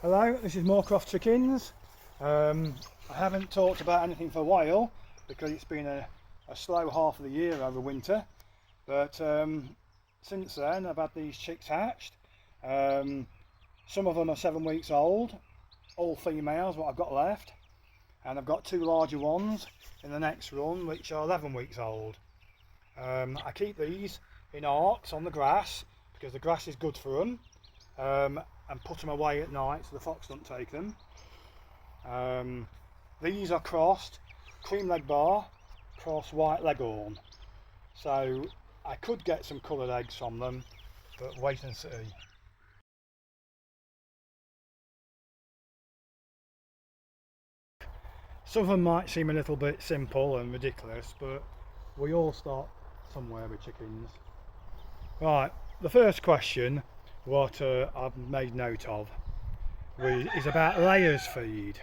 Hello, this is Moorcroft Chickens. I haven't talked about anything for a while because it's been a slow half of the year over winter, but since then I've had these chicks hatched. Some of them are 7 weeks old, all females what I've got left, and I've got two larger ones in the next run which are 11 weeks old. I keep these in arks on the grass because the grass is good for them. And put them away at night so the fox don't take them. These are crossed cream leg bar cross white leghorn, so I could get some coloured eggs from them, but wait and see. Some of them might seem a little bit simple and ridiculous, but we all start somewhere with chickens. Right, the first question what I've made note of is about layers feed.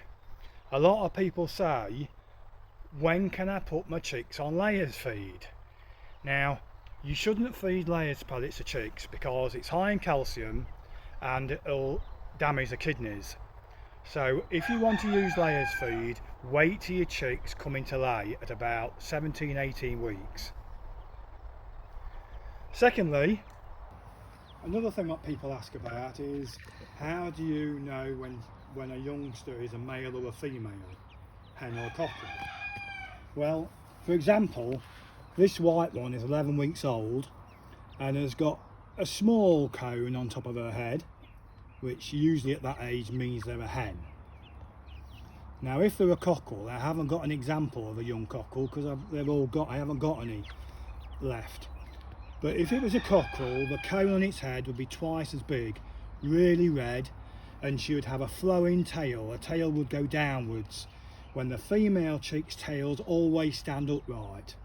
A lot of people say, when can I put my chicks on layers feed? Now, you shouldn't feed layers pellets to chicks because it's high in calcium and it'll damage the kidneys. So if you want to use layers feed, wait till your chicks come into lay at about 17-18 weeks. Secondly, another thing that people ask about is, how do you know when a youngster is a male or a female, hen or cocker? Well, for example, this white one is 11 weeks old and has got a small cone on top of her head, which usually at that age means they're a hen. Now if they're a cockle, I haven't got an example of a young cockle because I haven't got any left. But if it was a cockerel, the cone on its head would be twice as big, really red, and she would have a flowing tail. Her tail would go downwards, when the female chick's tails always stand upright.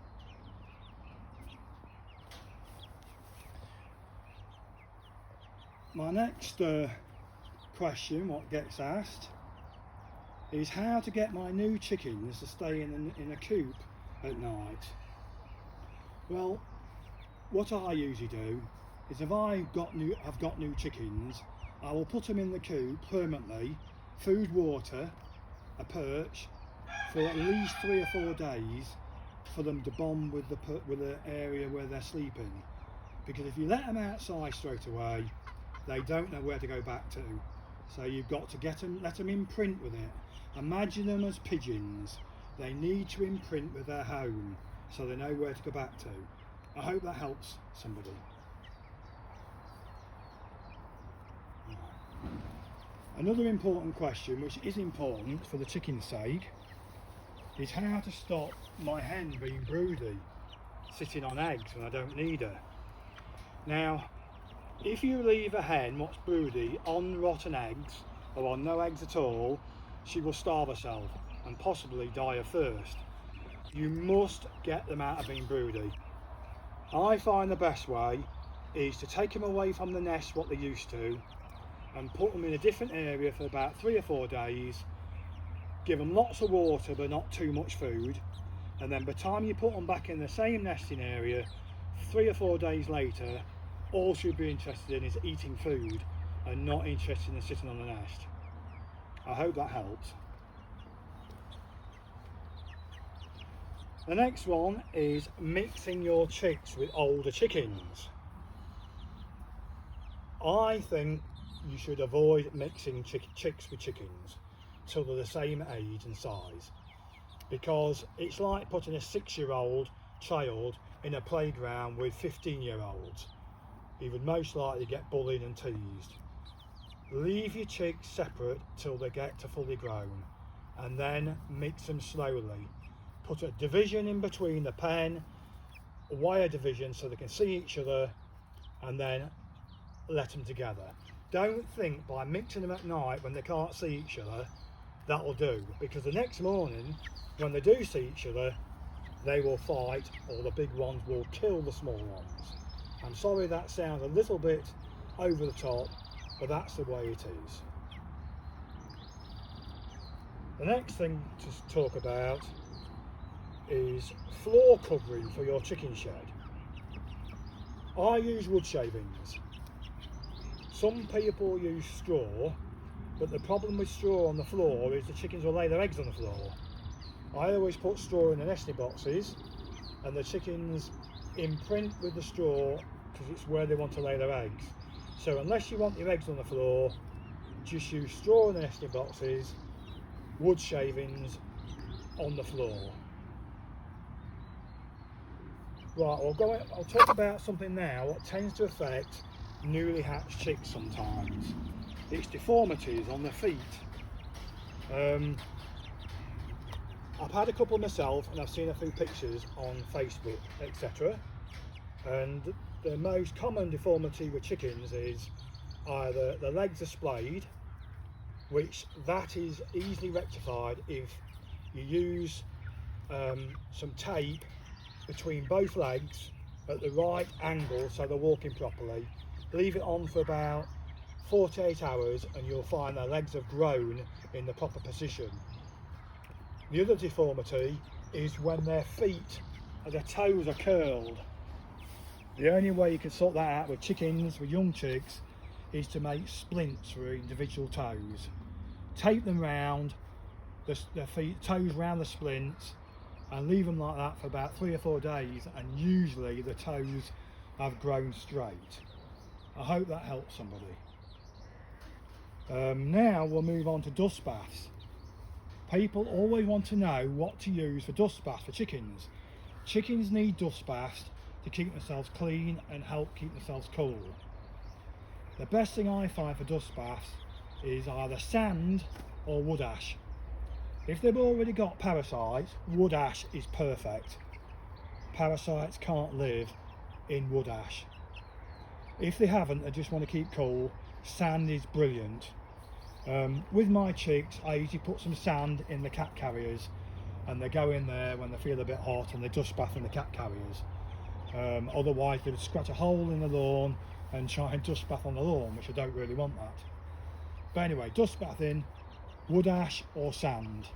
My next question, what gets asked, is how to get my new chickens to stay in a coop at night. Well, what I usually do is if I've got new chickens, I will put them in the coop permanently, food, water, a perch, for at least 3 or 4 days for them to bond with the area where they're sleeping. Because if you let them outside straight away, they don't know where to go back to. So you've got to let them imprint with it. Imagine them as pigeons. They need to imprint with their home so they know where to go back to. I hope that helps somebody. Another important question, which is important for the chicken's sake, is how to stop my hen being broody, sitting on eggs when I don't need her. Now, if you leave a hen what's broody on rotten eggs or on no eggs at all, she will starve herself and possibly die of thirst. You must get them out of being broody. I find the best way is to take them away from the nest what they used to and put them in a different area for about 3 or 4 days, give them lots of water but not too much food, and then by the time you put them back in the same nesting area 3 or 4 days later, all she'll be interested in is eating food and not interested in sitting on the nest. I hope that helps. The next one is mixing your chicks with older chickens. I think you should avoid mixing chicks with chickens till they're the same age and size, because it's like putting a 6-year-old child in a playground with 15-year-olds. He would most likely get bullied and teased. Leave your chicks separate till they get to fully grown and then mix them slowly. Put a division in between the pen, a wire division so they can see each other, and then let them together. Don't think by mixing them at night when they can't see each other that'll do, because the next morning when they do see each other they will fight, or the big ones will kill the small ones. I'm sorry that sounds a little bit over the top, but that's the way it is. The next thing to talk about is floor covering for your chicken shed. I use wood shavings. Some people use straw, but the problem with straw on the floor is the chickens will lay their eggs on the floor. I always put straw in the nesting boxes, and the chickens imprint with the straw because it's where they want to lay their eggs. So unless you want your eggs on the floor, just use straw in the nesting boxes, wood shavings on the floor. Right, I'll talk about something now what tends to affect newly hatched chicks sometimes. It's deformities on their feet. I've had a couple myself, and I've seen a few pictures on Facebook, etc. And the most common deformity with chickens is either the legs are splayed, which that is easily rectified if you use some tape between both legs at the right angle so they're walking properly. Leave it on for about 48 hours and you'll find their legs have grown in the proper position. The other deformity is when their feet, their toes are curled. The only way you can sort that out with chickens, with young chicks, is to make splints for individual toes. Tape them round their feet, toes round the splints, and leave them like that for about 3 or 4 days, and usually the toes have grown straight. I hope that helps somebody. Now we'll move on to dust baths. People always want to know what to use for dust baths for chickens. Chickens need dust baths to keep themselves clean and help keep themselves cool. The best thing I find for dust baths is either sand or wood ash. If they've already got parasites, wood ash is perfect. Parasites can't live in wood ash. If they haven't and just want to keep cool, sand is brilliant. With my chicks, I usually put some sand in the cat carriers, and they go in there when they feel a bit hot and they dust bath in the cat carriers. Otherwise they would scratch a hole in the lawn and try and dust bath on the lawn, which I don't really want that. But anyway, dust bathing, wood ash or sand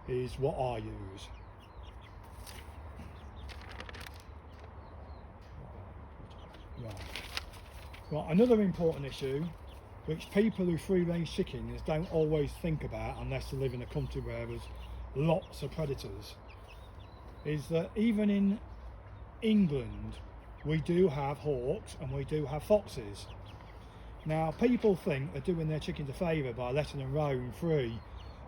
is what I use. Right, another important issue which people who free range chickens don't always think about unless they live in a country where there's lots of predators, is that even in England we do have hawks and we do have foxes. Now people think they're doing their chickens a favour by letting them roam free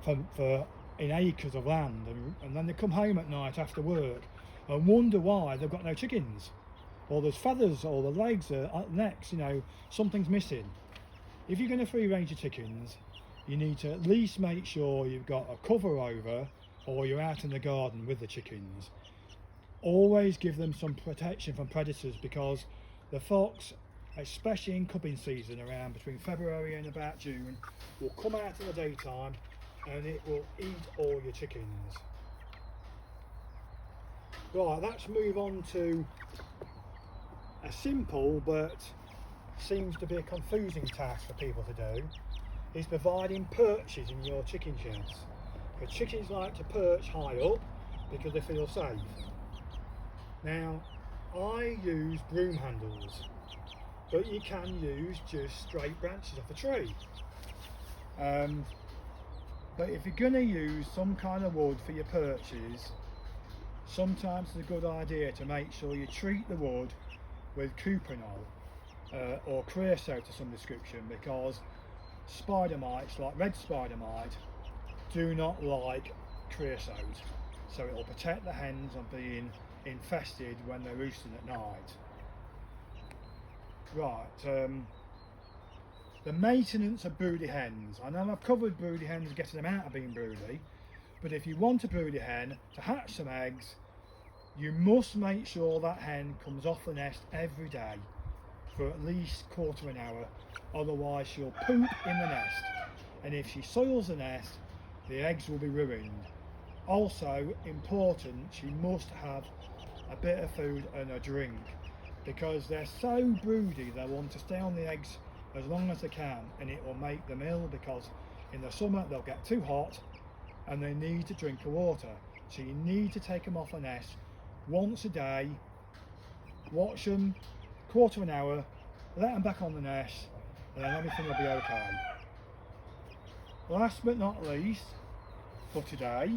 in acres of land, and then they come home at night after work and wonder why they've got no chickens, or there's feathers, or the legs or necks, something's missing. If you're going to free range your chickens, you need to at least make sure you've got a cover over, or you're out in the garden with the chickens. Always give them some protection from predators, because the fox, especially in cubbing season around between February and about June, will come out in the daytime and it will eat all your chickens. Right, let's move on to a simple but seems to be a confusing task for people to do, is providing perches in your chicken sheds. Because chickens like to perch high up because they feel safe. Now, I use broom handles, but you can use just straight branches off a tree. But if you're going to use some kind of wood for your perches, sometimes it's a good idea to make sure you treat the wood with cuprinol or creosote of some description, because spider mites, like red spider mite, do not like creosote, so it will protect the hens from being infested when they're roosting at night. Right, the maintenance of broody hens. I know I've covered broody hens, getting them out of being broody, but if you want a broody hen to hatch some eggs, you must make sure that hen comes off the nest every day for at least a quarter of an hour, otherwise she'll poop in the nest, and if she soils the nest, the eggs will be ruined. Also important, she must have a bit of food and a drink, because they're so broody they want to stay on the eggs as long as they can, and it will make them ill, because in the summer they'll get too hot and they need to drink the water. So you need to take them off the nest once a day, watch them quarter of an hour, let them back on the nest, and then everything will be okay. Last but not least for today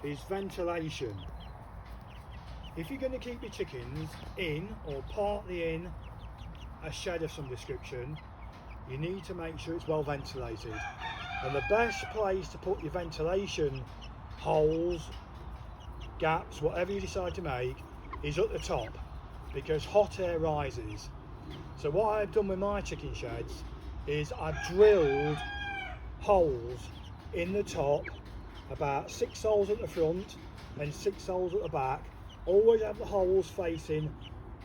is ventilation. If you're going to keep your chickens in or partly in a shed of some description, you need to make sure it's well ventilated. And the best place to put your ventilation holes, gaps, whatever you decide to make, is at the top, because hot air rises. So what I've done with my chicken sheds is I've drilled holes in the top, about 6 holes at the front and 6 holes at the back. Always have the holes facing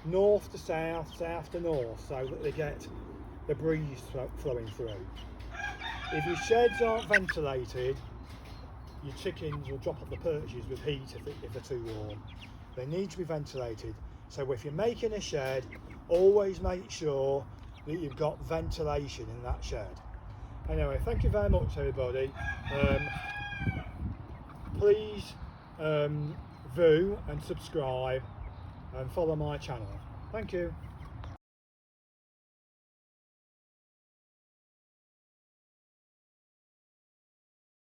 north to south, south to north, so that they get the breeze flowing through. If your sheds aren't ventilated, your chickens will drop off the perches with heat if they're too warm. They need to be ventilated. So if you're making a shed, always make sure that you've got ventilation in that shed. Anyway, thank you very much everybody. Please view and subscribe and follow my channel. Thank you.